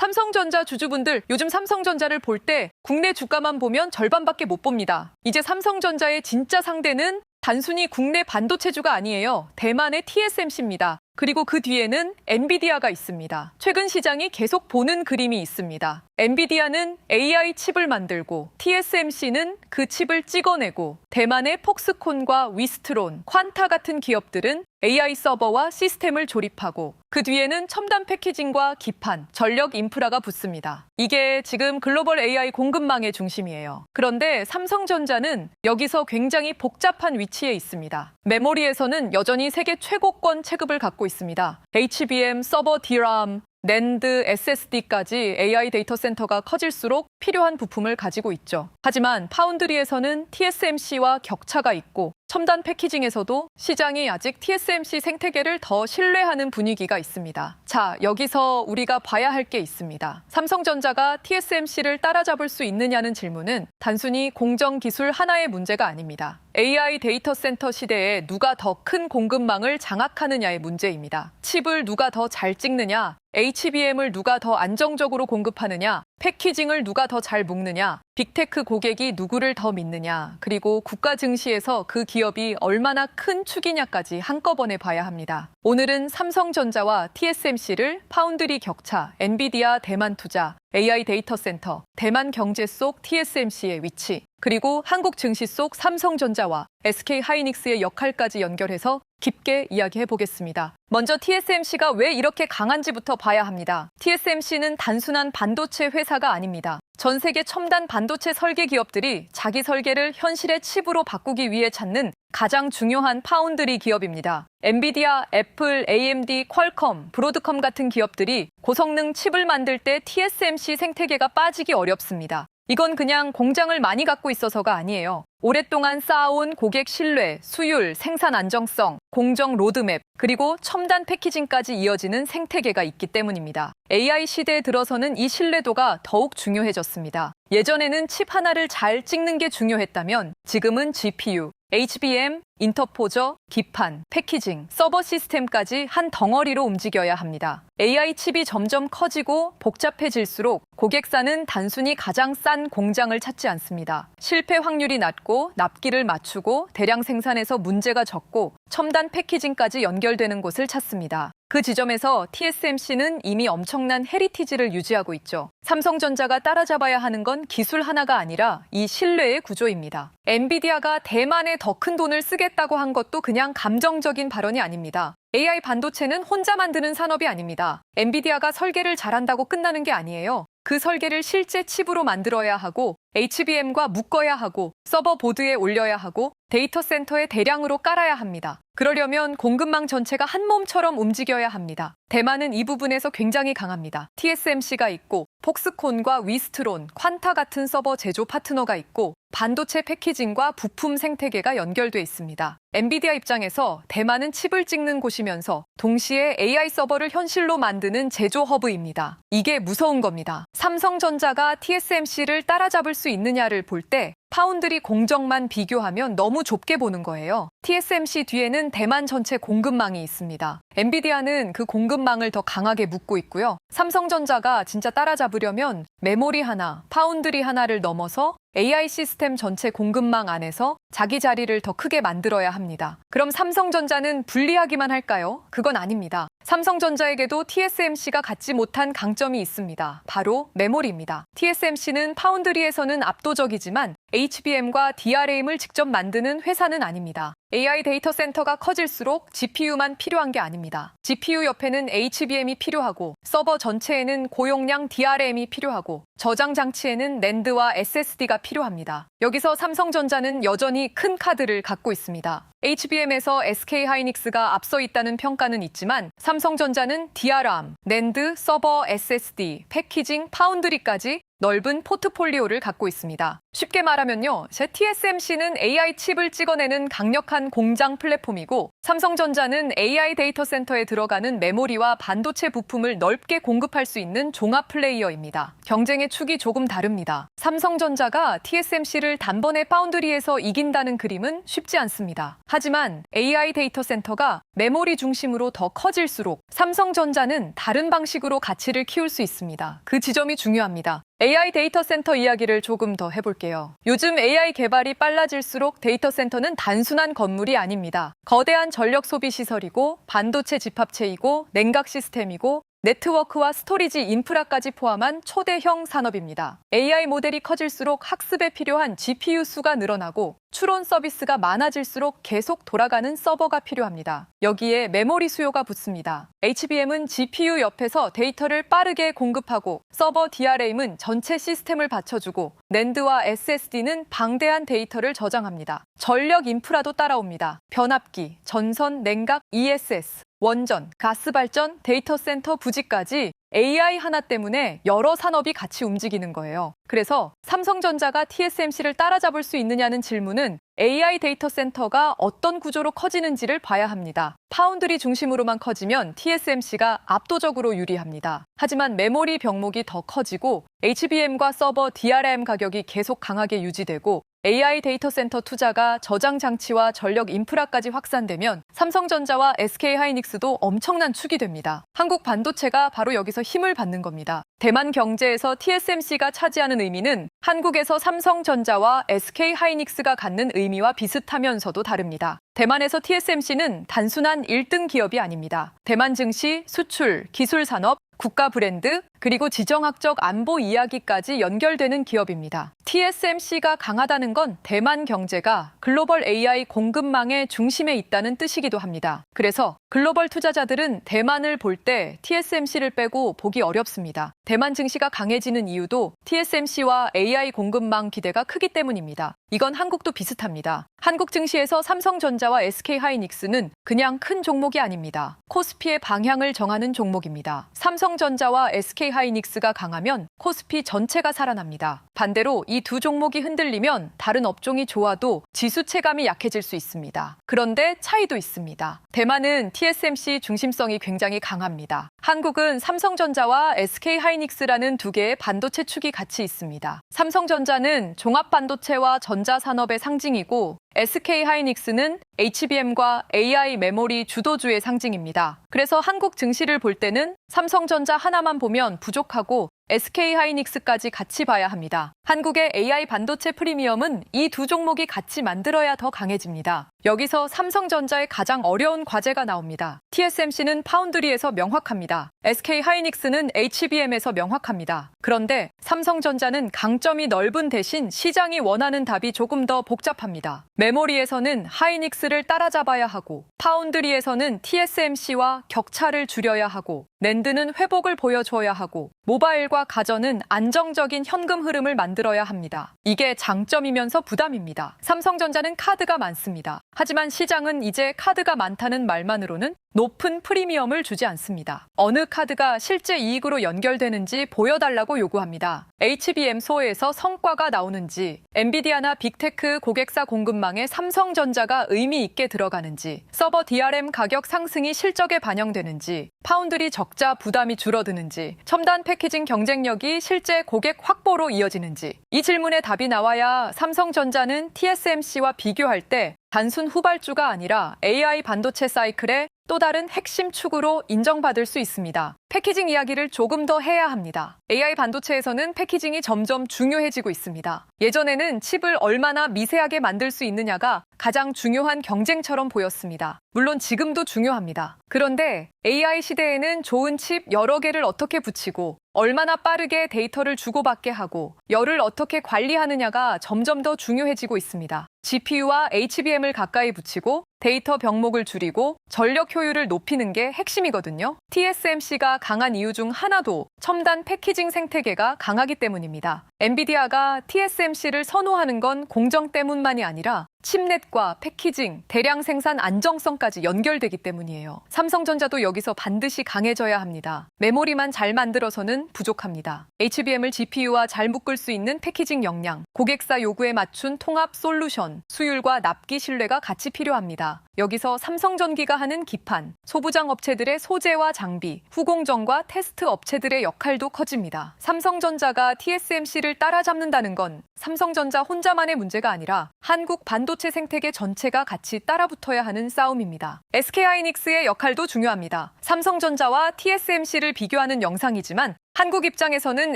삼성전자 주주분들, 요즘 삼성전자를 볼 때 국내 주가만 보면 절반밖에 못 봅니다. 이제 삼성전자의 진짜 상대는 단순히 국내 반도체주가 아니에요. 대만의 TSMC입니다. 그리고 그 뒤에는 엔비디아가 있습니다. 최근 시장이 계속 보는 그림이 있습니다. 엔비디아는 AI 칩을 만들고 TSMC는 그 칩을 찍어내고 대만의 폭스콘과 위스트론, 퀀타 같은 기업들은 AI 서버와 시스템을 조립하고 그 뒤에는 첨단 패키징과 기판, 전력 인프라가 붙습니다. 이게 지금 글로벌 AI 공급망의 중심이에요. 그런데 삼성전자는 여기서 굉장히 복잡한 위치에 있습니다. 메모리에서는 여전히 세계 최고권 체급을 갖고 있습니다. HBM, 서버 DRAM, 낸드, SSD까지 AI 데이터 센터가 커질수록 필요한 부품을 가지고 있죠. 하지만 파운드리에서는 TSMC와 격차가 있고 첨단 패키징에서도 시장이 아직 TSMC 생태계를 더 신뢰하는 분위기가 있습니다. 자, 여기서 우리가 봐야 할 게 있습니다. 삼성전자가 TSMC를 따라잡을 수 있느냐는 질문은 단순히 공정 기술 하나의 문제가 아닙니다. AI 데이터 센터 시대에 누가 더 큰 공급망을 장악하느냐의 문제입니다. 칩을 누가 더 잘 찍느냐, HBM을 누가 더 안정적으로 공급하느냐, 패키징을 누가 더 잘 묶느냐, 빅테크 고객이 누구를 더 믿느냐, 그리고 국가 증시에서 그 기업이 얼마나 큰 축이냐까지 한꺼번에 봐야 합니다. 오늘은 삼성전자와 TSMC를 파운드리 격차, 엔비디아 대만 투자, AI 데이터 센터, 대만 경제 속 TSMC의 위치, 그리고 한국 증시 속 삼성전자와 SK 하이닉스의 역할까지 연결해서 깊게 이야기해 보겠습니다. 먼저 TSMC가 왜 이렇게 강한지부터 봐야 합니다. TSMC는 단순한 반도체 회사가 아닙니다. 전 세계 첨단 반도체 설계 기업들이 자기 설계를 현실의 칩으로 바꾸기 위해 찾는 가장 중요한 파운드리 기업입니다. 엔비디아, 애플, AMD, 퀄컴, 브로드컴 같은 기업들이 고성능 칩을 만들 때 TSMC 생태계가 빠지기 어렵습니다. 이건 그냥 공장을 많이 갖고 있어서가 아니에요. 오랫동안 쌓아온 고객 신뢰, 수율, 생산 안정성, 공정 로드맵, 그리고 첨단 패키징까지 이어지는 생태계가 있기 때문입니다. AI 시대에 들어서는 이 신뢰도가 더욱 중요해졌습니다. 예전에는 칩 하나를 잘 찍는 게 중요했다면 지금은 GPU, HBM, 인터포저, 기판, 패키징, 서버 시스템까지 한 덩어리로 움직여야 합니다. AI 칩이 점점 커지고 복잡해질수록 고객사는 단순히 가장 싼 공장을 찾지 않습니다. 실패 확률이 낮고 납기를 맞추고 대량 생산에서 문제가 적고 첨단 패키징까지 연결되는 곳을 찾습니다. 그 지점에서 TSMC는 이미 엄청난 헤리티지를 유지하고 있죠. 삼성전자가 따라잡아야 하는 건 기술 하나가 아니라 이 신뢰의 구조입니다. 엔비디아가 대만에 더 큰 돈을 쓰겠다고 한 것도 그냥 감정적인 발언이 아닙니다. AI 반도체는 혼자 만드는 산업이 아닙니다. 엔비디아가 설계를 잘한다고 끝나는 게 아니에요. 그 설계를 실제 칩으로 만들어야 하고 HBM과 묶어야 하고 서버 보드에 올려야 하고 데이터 센터에 대량으로 깔아야 합니다. 그러려면 공급망 전체가 한 몸처럼 움직여야 합니다. 대만은 이 부분에서 굉장히 강합니다. TSMC가 있고 폭스콘과 위스트론, 퀀타 같은 서버 제조 파트너가 있고 반도체 패키징과 부품 생태계가 연결돼 있습니다. 엔비디아 입장에서 대만은 칩을 찍는 곳이면서 동시에 AI 서버를 현실로 만드는 제조 허브입니다. 이게 무서운 겁니다. 삼성전자가 TSMC를 따라잡을 수 있느냐를 볼 때 파운드리 공정만 비교하면 너무 좁게 보는 거예요. TSMC 뒤에는 대만 전체 공급망이 있습니다. 엔비디아는 그 공급망을 더 강하게 묶고 있고요. 삼성전자가 진짜 따라잡으려면 메모리 하나, 파운드리 하나를 넘어서 AI 시스템 전체 공급망 안에서 자기 자리를 더 크게 만들어야 합니다. 그럼 삼성전자는 불리하기만 할까요? 그건 아닙니다. 삼성전자에게도 TSMC가 갖지 못한 강점이 있습니다. 바로 메모리입니다. TSMC는 파운드리에서는 압도적이지만 HBM과 DRAM을 직접 만드는 회사는 아닙니다. AI 데이터 센터가 커질수록 GPU만 필요한 게 아닙니다. GPU 옆에는 HBM이 필요하고 서버 전체에는 고용량 DRAM이 필요하고 저장 장치에는 낸드와 SSD가 필요합니다. 여기서 삼성전자는 여전히 큰 카드를 갖고 있습니다. HBM에서 SK 하이닉스가 앞서 있다는 평가는 있지만 삼성전자는 DRAM, 낸드, 서버, SSD, 패키징, 파운드리까지 넓은 포트폴리오를 갖고 있습니다. 쉽게 말하면요, 제 TSMC는 AI 칩을 찍어내는 강력한 공장 플랫폼이고, 삼성전자는 AI 데이터 센터에 들어가는 메모리와 반도체 부품을 넓게 공급할 수 있는 종합 플레이어입니다. 경쟁의 축이 조금 다릅니다. 삼성전자가 TSMC를 단번에 파운드리에서 이긴다는 그림은 쉽지 않습니다. 하지만 AI 데이터 센터가 메모리 중심으로 더 커질수록 삼성전자는 다른 방식으로 가치를 키울 수 있습니다. 그 지점이 중요합니다. AI 데이터 센터 이야기를 조금 더 해볼게요. 요즘 AI 개발이 빨라질수록 데이터 센터는 단순한 건물이 아닙니다. 거대한 전력 소비 시설이고 반도체 집합체이고 냉각 시스템이고 네트워크와 스토리지 인프라까지 포함한 초대형 산업입니다. AI 모델이 커질수록 학습에 필요한 GPU 수가 늘어나고 추론 서비스가 많아질수록 계속 돌아가는 서버가 필요합니다. 여기에 메모리 수요가 붙습니다. HBM은 GPU 옆에서 데이터를 빠르게 공급하고 서버 DRAM은 전체 시스템을 받쳐주고 낸드와 SSD는 방대한 데이터를 저장합니다. 전력 인프라도 따라옵니다. 변압기, 전선, 냉각, ESS, 원전, 가스발전, 데이터 센터 부지까지 AI 하나 때문에 여러 산업이 같이 움직이는 거예요. 그래서 삼성전자가 TSMC를 따라잡을 수 있느냐는 질문은 AI 데이터 센터가 어떤 구조로 커지는지를 봐야 합니다. 파운드리 중심으로만 커지면 TSMC가 압도적으로 유리합니다. 하지만 메모리 병목이 더 커지고 HBM과 서버 DRAM 가격이 계속 강하게 유지되고 AI 데이터 센터 투자가 저장 장치와 전력 인프라까지 확산되면 삼성전자와 SK하이닉스도 엄청난 축이 됩니다. 한국 반도체가 바로 여기서 힘을 받는 겁니다. 대만 경제에서 TSMC가 차지하는 의미는 한국에서 삼성전자와 SK하이닉스가 갖는 의미와 비슷하면서도 다릅니다. 대만에서 TSMC는 단순한 1등 기업이 아닙니다. 대만 증시, 수출, 기술 산업, 국가 브랜드, 그리고 지정학적 안보 이야기까지 연결되는 기업입니다. TSMC가 강하다는 건 대만 경제가 글로벌 AI 공급망의 중심에 있다는 뜻이기도 합니다. 그래서 글로벌 투자자들은 대만을 볼 때 TSMC를 빼고 보기 어렵습니다. 대만 증시가 강해지는 이유도 TSMC와 AI 공급망 기대가 크기 때문입니다. 이건 한국도 비슷합니다. 한국 증시에서 삼성전자와 SK하이닉스는 그냥 큰 종목이 아닙니다. 코스피의 방향을 정하는 종목입니다. 삼성전자와 SK하이닉스가 강하면 코스피 전체가 살아납니다. 반대로 이 두 종목이 흔들리면 다른 업종이 좋아도 지수 체감이 약해질 수 있습니다. 그런데 차이도 있습니다. 대만은 TSMC 중심성이 굉장히 강합니다. 한국은 삼성전자와 SK하이닉스라는 두 개의 반도체 축이 같이 있습니다. 삼성전자는 종합반도체와 전자산업의 상징이고 SK하이닉스는 HBM과 AI 메모리 주도주의 상징입니다. 그래서 한국 증시를 볼 때는 삼성전자 하나만 보면 부족하고 SK하이닉스까지 같이 봐야 합니다. 한국의 AI 반도체 프리미엄은 이 두 종목이 같이 만들어야 더 강해집니다. 여기서 삼성전자의 가장 어려운 과제가 나옵니다. TSMC는 파운드리에서 명확합니다. SK하이닉스는 HBM에서 명확합니다. 그런데 삼성전자는 강점이 넓은 대신 시장이 원하는 답이 조금 더 복잡합니다. 메모리에서는 하이닉스를 따라잡아야 하고 파운드리에서는 TSMC와 격차를 줄여야 하고 낸드는 회복을 보여줘야 하고 모바일과 가전은 안정적인 현금 흐름을 만들어야 합니다. 이게 장점이면서 부담입니다. 삼성전자는 카드가 많습니다. 하지만 시장은 이제 카드가 많다는 말만으로는 높은 프리미엄을 주지 않습니다. 어느 카드가 실제 이익으로 연결되는지 보여달라고 요구합니다. HBM 소에서 성과가 나오는지, 엔비디아나 빅테크 고객사 공급망에 삼성전자가 의미 있게 들어가는지, 서버 DRAM 가격 상승이 실적에 반영되는지, 파운드리 적자 부담이 줄어드는지, 첨단 패키징 경쟁력이 실제 고객 확보로 이어지는지, 이 질문에 답이 나와야 삼성전자는 TSMC와 비교할 때 단순 후발주가 아니라 AI 반도체 사이클의 또 다른 핵심 축으로 인정받을 수 있습니다. 패키징 이야기를 조금 더 해야 합니다. AI 반도체에서는 패키징이 점점 중요해지고 있습니다. 예전에는 칩을 얼마나 미세하게 만들 수 있느냐가 가장 중요한 경쟁처럼 보였습니다. 물론 지금도 중요합니다. 그런데 AI 시대에는 좋은 칩 여러 개를 어떻게 붙이고 얼마나 빠르게 데이터를 주고받게 하고 열을 어떻게 관리하느냐가 점점 더 중요해지고 있습니다. GPU와 HBM을 가까이 붙이고 데이터 병목을 줄이고 전력 효율을 높이는 게 핵심이거든요. TSMC가 강한 이유 중 하나도 첨단 패키징 생태계가 강하기 때문입니다. 엔비디아가 TSMC를 선호하는 건 공정 때문만이 아니라 칩넷과 패키징, 대량 생산 안정성까지 연결되기 때문이에요. 삼성전자도 여기서 반드시 강해져야 합니다. 메모리만 잘 만들어서는 부족합니다. HBM을 GPU와 잘 묶을 수 있는 패키징 역량, 고객사 요구에 맞춘 통합 솔루션, 수율과 납기 신뢰가 같이 필요합니다. 여기서 삼성전기가 하는 기판, 소부장 업체들의 소재와 장비, 후공정과 테스트 업체들의 역할도 커집니다. 삼성전자가 TSMC를 따라잡는다는 건 삼성전자 혼자만의 문제가 아니라 한국 반도체 생태계 전체가 같이 따라붙어야 하는 싸움입니다. SK하이닉스의 역할도 중요합니다. 삼성전자와 TSMC를 비교하는 영상이지만 한국 입장에서는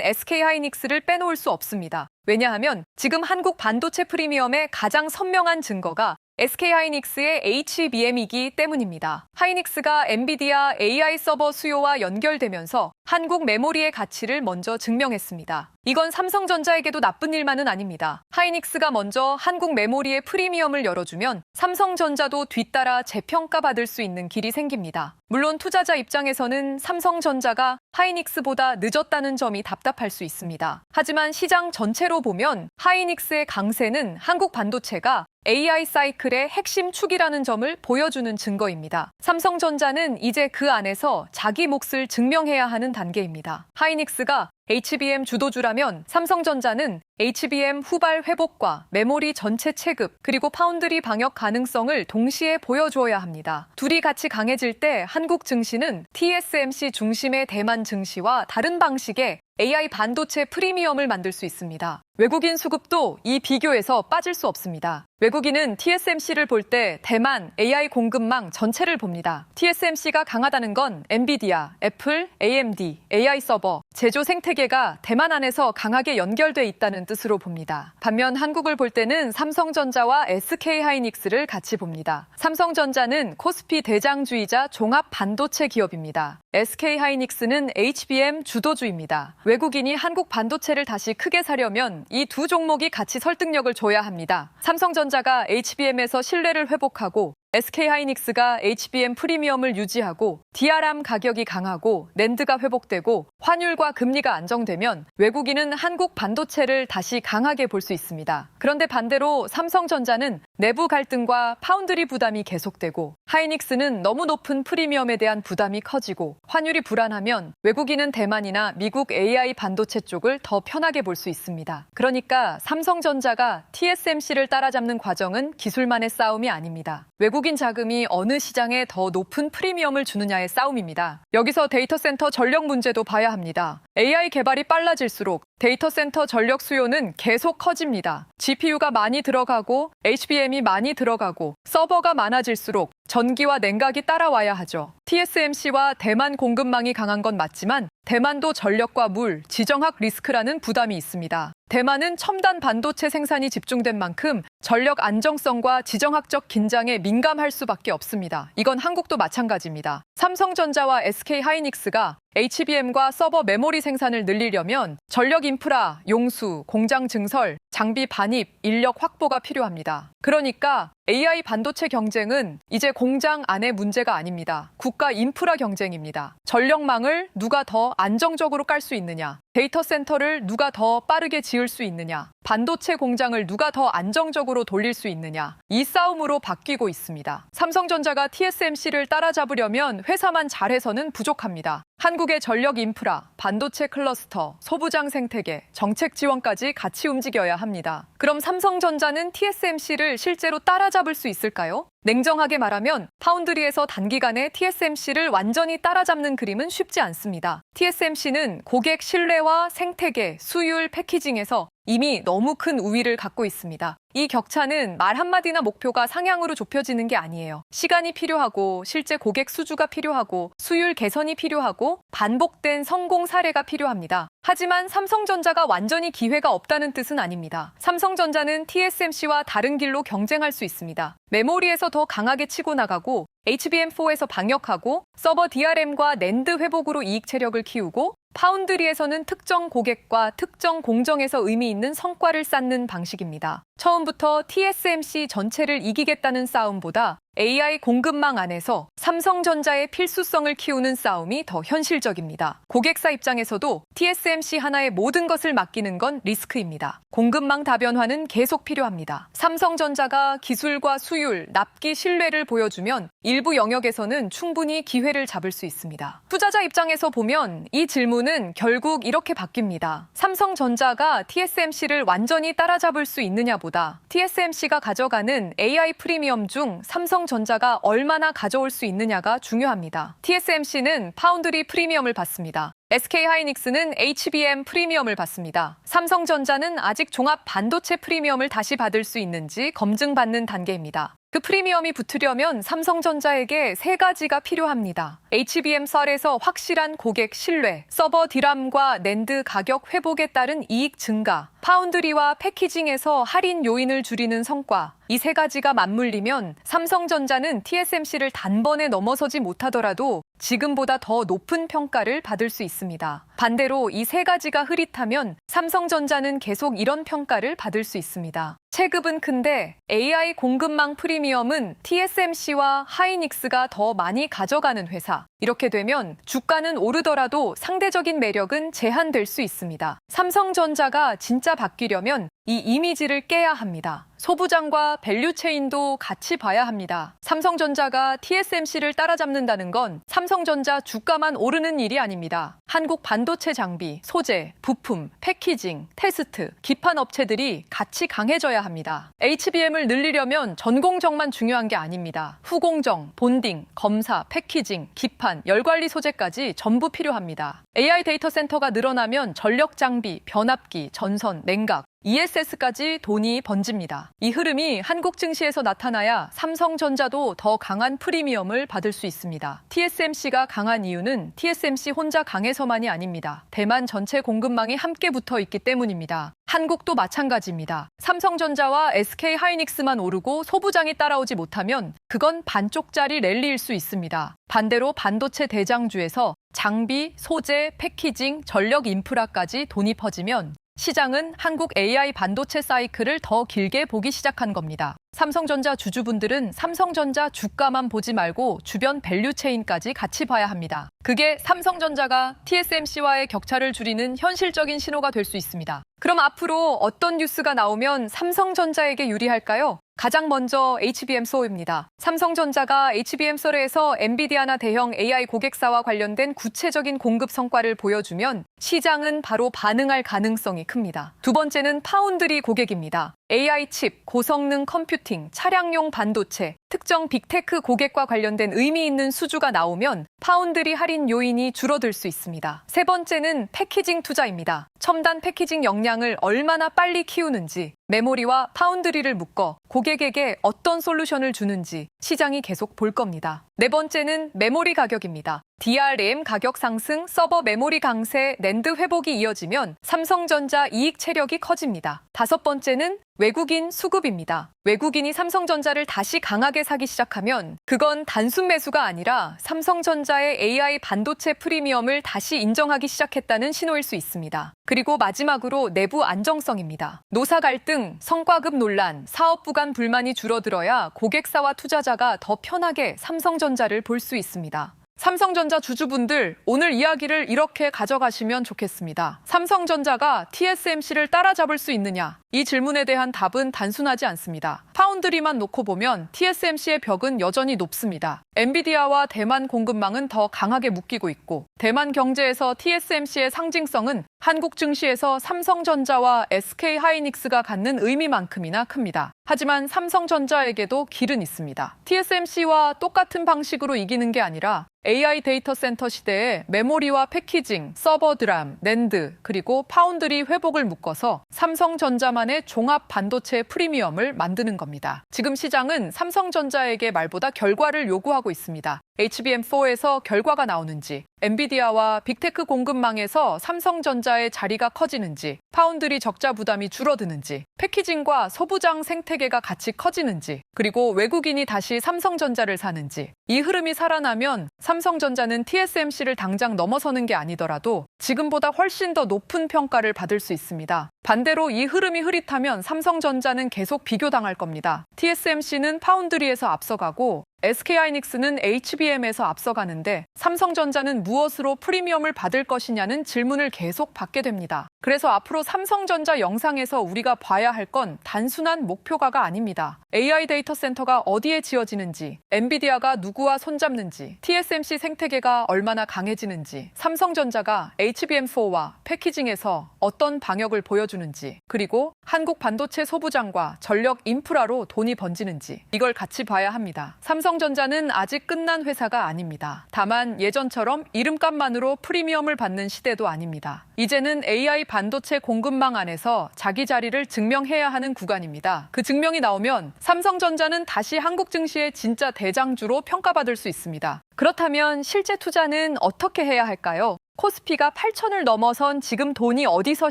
SK하이닉스를 빼놓을 수 없습니다. 왜냐하면 지금 한국 반도체 프리미엄의 가장 선명한 증거가 SK하이닉스의 HBM이기 때문입니다. 하이닉스가 엔비디아 AI 서버 수요와 연결되면서 한국 메모리의 가치를 먼저 증명했습니다. 이건 삼성전자에게도 나쁜 일만은 아닙니다. 하이닉스가 먼저 한국 메모리의 프리미엄을 열어주면 삼성전자도 뒤따라 재평가받을 수 있는 길이 생깁니다. 물론 투자자 입장에서는 삼성전자가 하이닉스보다 늦었다는 점이 답답할 수 있습니다. 하지만 시장 전체로 보면 하이닉스의 강세는 한국 반도체가 AI 사이클의 핵심 축이라는 점을 보여주는 증거입니다. 삼성전자는 이제 그 안에서 자기 몫을 증명해야 하는 단계입니다. 하이닉스가 HBM 주도주라면 삼성전자는 HBM 후발 회복과 메모리 전체 체급, 그리고 파운드리 방역 가능성을 동시에 보여주어야 합니다. 둘이 같이 강해질 때 한국 증시는 TSMC 중심의 대만 증시와 다른 방식의 AI 반도체 프리미엄을 만들 수 있습니다. 외국인 수급도 이 비교에서 빠질 수 없습니다. 외국인은 TSMC를 볼 때 대만 AI 공급망 전체를 봅니다. TSMC가 강하다는 건 엔비디아, 애플, AMD, AI 서버, 제조 생태계가 대만 안에서 강하게 연결돼 있다는 뜻으로 봅니다. 반면 한국을 볼 때는 삼성전자와 SK하이닉스를 같이 봅니다. 삼성전자는 코스피 대장주이자 종합 반도체 기업입니다. SK하이닉스는 HBM 주도주입니다. 외국인이 한국 반도체를 다시 크게 사려면 이 두 종목이 같이 설득력을 줘야 합니다. 삼성전자가 HBM에서 신뢰를 회복하고 SK하이닉스가 HBM 프리미엄을 유지하고 DRAM 가격이 강하고 낸드가 회복되고 환율과 금리가 안정되면 외국인은 한국 반도체를 다시 강하게 볼 수 있습니다. 그런데 반대로 삼성전자는 내부 갈등과 파운드리 부담이 계속되고 하이닉스는 너무 높은 프리미엄에 대한 부담이 커지고 환율이 불안하면 외국인은 대만이나 미국 AI 반도체 쪽을 더 편하게 볼 수 있습니다. 그러니까 삼성전자가 TSMC를 따라잡는 과정은 기술만의 싸움이 아닙니다. 외국인 자금이 어느 시장에 더 높은 프리미엄을 주느냐의 싸움입니다. 여기서 데이터 센터 전력 문제도 봐야 합니다. AI 개발이 빨라질수록 데이터 센터 전력 수요는 계속 커집니다. GPU가 많이 들어가고 HBM이 많이 들어가고 서버가 많아질수록 전기와 냉각이 따라와야 하죠. TSMC와 대만 공급망이 강한 건 맞지만 대만도 전력과 물, 지정학 리스크라는 부담이 있습니다. 대만은 첨단 반도체 생산이 집중된 만큼 전력 안정성과 지정학적 긴장에 민감할 수밖에 없습니다. 이건 한국도 마찬가지입니다. 삼성전자와 SK하이닉스가 HBM과 서버 메모리 생산을 늘리려면 전력 인프라, 용수, 공장 증설, 장비 반입, 인력 확보가 필요합니다. 그러니까 AI 반도체 경쟁은 이제 공장 안의 문제가 아닙니다. 국가 인프라 경쟁입니다. 전력망을 누가 더 안정적으로 깔 수 있느냐, 데이터 센터를 누가 더 빠르게 지을 수 있느냐, 반도체 공장을 누가 더 안정적으로 돌릴 수 있느냐, 이 싸움으로 바뀌고 있습니다. 삼성전자가 TSMC를 따라잡으려면 회사만 잘해서는 부족합니다. 한국의 전력 인프라, 반도체 클러스터, 소부장 생태계, 정책 지원까지 같이 움직여야 합니다. 그럼 삼성전자는 TSMC를 실제로 따라잡을 수 있을까요? 냉정하게 말하면 파운드리에서 단기간에 TSMC를 완전히 따라잡는 그림은 쉽지 않습니다. TSMC는 고객 신뢰와 생태계, 수율, 패키징에서 이미 너무 큰 우위를 갖고 있습니다. 이 격차는 말 한마디나 목표가 상향으로 좁혀지는 게 아니에요. 시간이 필요하고 실제 고객 수주가 필요하고 수율 개선이 필요하고 반복된 성공 사례가 필요합니다. 하지만 삼성전자가 완전히 기회가 없다는 뜻은 아닙니다. 삼성전자는 TSMC와 다른 길로 경쟁할 수 있습니다. 메모리에서 더 강하게 치고 나가고 HBM4에서 방역하고 서버 DRM과 낸드 회복으로 이익 체력을 키우고 파운드리에서는 특정 고객과 특정 공정에서 의미 있는 성과를 쌓는 방식입니다. 처음부터 TSMC 전체를 이기겠다는 싸움보다 AI 공급망 안에서 삼성전자의 필수성을 키우는 싸움이 더 현실적입니다. 고객사 입장에서도 TSMC 하나에 모든 것을 맡기는 건 리스크입니다. 공급망 다변화는 계속 필요합니다. 삼성전자가 기술과 수율, 납기 신뢰를 보여주면 일부 영역에서는 충분히 기회를 잡을 수 있습니다. 투자자 입장에서 보면 이 질문은 결국 이렇게 바뀝니다. 삼성전자가 TSMC를 완전히 따라잡을 수 있느냐보다 TSMC가 가져가는 AI 프리미엄 중 삼성전자가 얼마나 가져올 수 있느냐가 중요합니다. TSMC는 파운드리 프리미엄을 받습니다. SK하이닉스는 HBM 프리미엄을 받습니다. 삼성전자는 아직 종합 반도체 프리미엄을 다시 받을 수 있는지 검증받는 단계입니다. 그 프리미엄이 붙으려면 삼성전자에게 세 가지가 필요합니다. HBM 썰에서 확실한 고객 신뢰, 서버 디램과 낸드 가격 회복에 따른 이익 증가, 파운드리와 패키징에서 할인 요인을 줄이는 성과, 이 세 가지가 맞물리면 삼성전자는 TSMC를 단번에 넘어서지 못하더라도 지금보다 더 높은 평가를 받을 수 있습니다. 반대로 이 세 가지가 흐릿하면 삼성전자는 계속 이런 평가를 받을 수 있습니다. 체급은 큰데 AI 공급망 프리미엄은 TSMC와 하이닉스가 더 많이 가져가는 회사. 이렇게 되면 주가는 오르더라도 상대적인 매력은 제한될 수 있습니다. 삼성전자가 진짜 바뀌려면 이 이미지를 깨야 합니다. 소부장과 밸류체인도 같이 봐야 합니다. 삼성전자가 TSMC를 따라잡는다는 건 삼성전자 주가만 오르는 일이 아닙니다. 한국 반도체 장비, 소재, 부품, 패키징, 테스트, 기판 업체들이 같이 강해져야 합니다. HBM을 늘리려면 전공정만 중요한 게 아닙니다. 후공정, 본딩, 검사, 패키징, 기판, 열관리 소재까지 전부 필요합니다. AI 데이터 센터가 늘어나면 전력 장비, 변압기, 전선, 냉각, ESS까지 돈이 번집니다. 이 흐름이 한국 증시에서 나타나야 삼성전자도 더 강한 프리미엄을 받을 수 있습니다. TSMC가 강한 이유는 TSMC 혼자 강해서만이 아닙니다. 대만 전체 공급망이 함께 붙어 있기 때문입니다. 한국도 마찬가지입니다. 삼성전자와 SK하이닉스만 오르고 소부장이 따라오지 못하면 그건 반쪽짜리 랠리일 수 있습니다. 반대로 반도체 대장주에서 장비, 소재, 패키징, 전력 인프라까지 돈이 퍼지면 시장은 한국 AI 반도체 사이클을 더 길게 보기 시작한 겁니다. 삼성전자 주주분들은 삼성전자 주가만 보지 말고 주변 밸류체인까지 같이 봐야 합니다. 그게 삼성전자가 TSMC와의 격차를 줄이는 현실적인 신호가 될 수 있습니다. 그럼 앞으로 어떤 뉴스가 나오면 삼성전자에게 유리할까요? 가장 먼저 HBM 썰입니다. 삼성전자가 HBM 썰에서 엔비디아나 대형 AI 고객사와 관련된 구체적인 공급 성과를 보여주면 시장은 바로 반응할 가능성이 큽니다. 두 번째는 파운드리 고객입니다. AI 칩, 고성능 컴퓨팅, 차량용 반도체, 특정 빅테크 고객과 관련된 의미 있는 수주가 나오면 파운드리 할인 요인이 줄어들 수 있습니다. 세 번째는 패키징 투자입니다. 첨단 패키징 역량을 얼마나 빨리 키우는지, 메모리와 파운드리를 묶어 고객에게 어떤 솔루션을 주는지 시장이 계속 볼 겁니다. 네 번째는 메모리 가격입니다. DRAM 가격 상승, 서버 메모리 강세, 낸드 회복이 이어지면 삼성전자 이익 체력이 커집니다. 다섯 번째는 외국인 수급입니다. 외국인이 삼성전자를 다시 강하게 사기 시작하면 그건 단순 매수가 아니라 삼성전자의 AI 반도체 프리미엄을 다시 인정하기 시작했다는 신호일 수 있습니다. 그리고 마지막으로 내부 안정성입니다. 노사 갈등, 성과급 논란, 사업부 간 불만이 줄어들어야 고객사와 투자자가 더 편하게 삼성전자를 볼 수 있습니다. 삼성전자 주주분들, 오늘 이야기를 이렇게 가져가시면 좋겠습니다. 삼성전자가 TSMC를 따라잡을 수 있느냐? 이 질문에 대한 답은 단순하지 않습니다. 파운드리만 놓고 보면 TSMC의 벽은 여전히 높습니다. 엔비디아와 대만 공급망은 더 강하게 묶이고 있고 대만 경제에서 TSMC의 상징성은 한국 증시에서 삼성전자와 SK하이닉스가 갖는 의미만큼이나 큽니다. 하지만 삼성전자에게도 길은 있습니다. TSMC와 똑같은 방식으로 이기는 게 아니라 AI 데이터 센터 시대에 메모리와 패키징, 서버 드램, 낸드, 그리고 파운드리 회복을 묶어서 삼성전자만의 종합 반도체 프리미엄을 만드는 겁니다. 지금 시장은 삼성전자에게 말보다 결과를 요구하고 있습니다. HBM4에서 결과가 나오는지, 엔비디아와 빅테크 공급망에서 삼성전자의 자리가 커지는지, 파운드리 적자 부담이 줄어드는지, 패키징과 소부장 생태계가 같이 커지는지, 그리고 외국인이 다시 삼성전자를 사는지, 이 흐름이 살아나면 삼성전자는 TSMC를 당장 넘어서는 게 아니더라도 지금보다 훨씬 더 높은 평가를 받을 수 있습니다. 반대로 이 흐름이 흐릿하면 삼성전자는 계속 비교당할 겁니다. TSMC는 파운드리에서 앞서가고 SK하이닉스는 HBM에서 앞서가는데 삼성전자는 무엇으로 프리미엄을 받을 것이냐는 질문을 계속 받게 됩니다. 그래서 앞으로 삼성전자 영상에서 우리가 봐야 할 건 단순한 목표가가 아닙니다. AI 데이터 센터가 어디에 지어지는지, 엔비디아가 누구와 손잡는지, TSMC 생태계가 얼마나 강해지는지, 삼성전자가 HBM4와 패키징에서 어떤 방역을 보여주는지, 그리고 한국 반도체 소부장과 전력 인프라로 돈이 번지는지, 이걸 같이 봐야 합니다. 삼성전자는 아직 끝난 회사가 아닙니다. 다만 예전처럼 이름값만으로 프리미엄을 받는 시대도 아닙니다. 이제는 AI 반도체 공급망 안에서 자기 자리를 증명해야 하는 구간입니다. 그 증명이 나오면 삼성전자는 다시 한국 증시의 진짜 대장주로 평가받을 수 있습니다. 그렇다면 실제 투자는 어떻게 해야 할까요? 코스피가 8,000을 넘어선 지금 돈이 어디서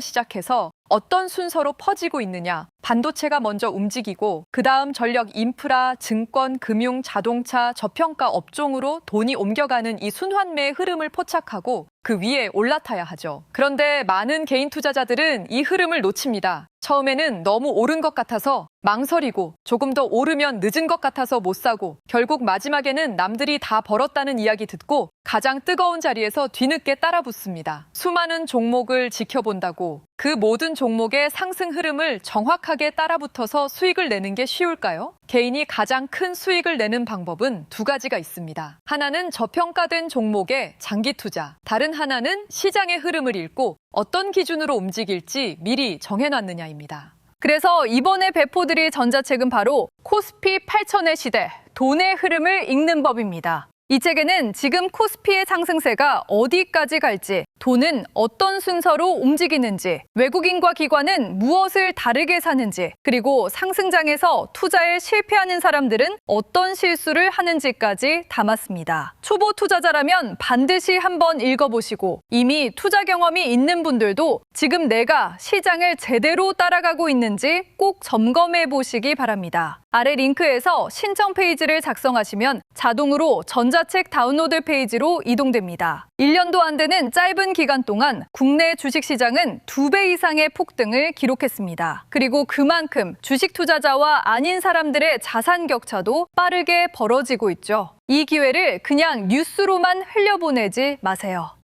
시작해서 어떤 순서로 퍼지고 있느냐? 반도체가 먼저 움직이고 그 다음 전력 인프라, 증권, 금융, 자동차, 저평가 업종으로 돈이 옮겨가는 이 순환매의 흐름을 포착하고 그 위에 올라타야 하죠. 그런데 많은 개인 투자자들은 이 흐름을 놓칩니다. 처음에는 너무 오른 것 같아서 망설이고 조금 더 오르면 늦은 것 같아서 못 사고 결국 마지막에는 남들이 다 벌었다는 이야기 듣고 가장 뜨거운 자리에서 뒤늦게 따라붙습니다. 수많은 종목을 지켜본다고 그 모든 종목의 상승 흐름을 정확하게 따라붙어서 수익을 내는 게 쉬울까요? 개인이 가장 큰 수익을 내는 방법은 두 가지가 있습니다. 하나는 저평가된 종목의 장기 투자, 다른 하나는 시장의 흐름을 읽고 어떤 기준으로 움직일지 미리 정해놨느냐입니다. 그래서 이번에 배포드릴 전자책은 바로 코스피 8,000의 시대, 돈의 흐름을 읽는 법입니다. 이 책에는 지금 코스피의 상승세가 어디까지 갈지, 돈은 어떤 순서로 움직이는지, 외국인과 기관은 무엇을 다르게 사는지, 그리고 상승장에서 투자에 실패하는 사람들은 어떤 실수를 하는지까지 담았습니다. 초보 투자자라면 반드시 한번 읽어보시고 이미 투자 경험이 있는 분들도 지금 내가 시장을 제대로 따라가고 있는지 꼭 점검해 보시기 바랍니다. 아래 링크에서 신청 페이지를 작성하시면 자동으로 전자책 다운로드 페이지로 이동됩니다. 1년도 안 되는 짧은 기간 동안 국내 주식시장은 2배 이상의 폭등을 기록했습니다. 그리고 그만큼 주식 투자자와 아닌 사람들의 자산 격차도 빠르게 벌어지고 있죠. 이 기회를 그냥 뉴스로만 흘려보내지 마세요.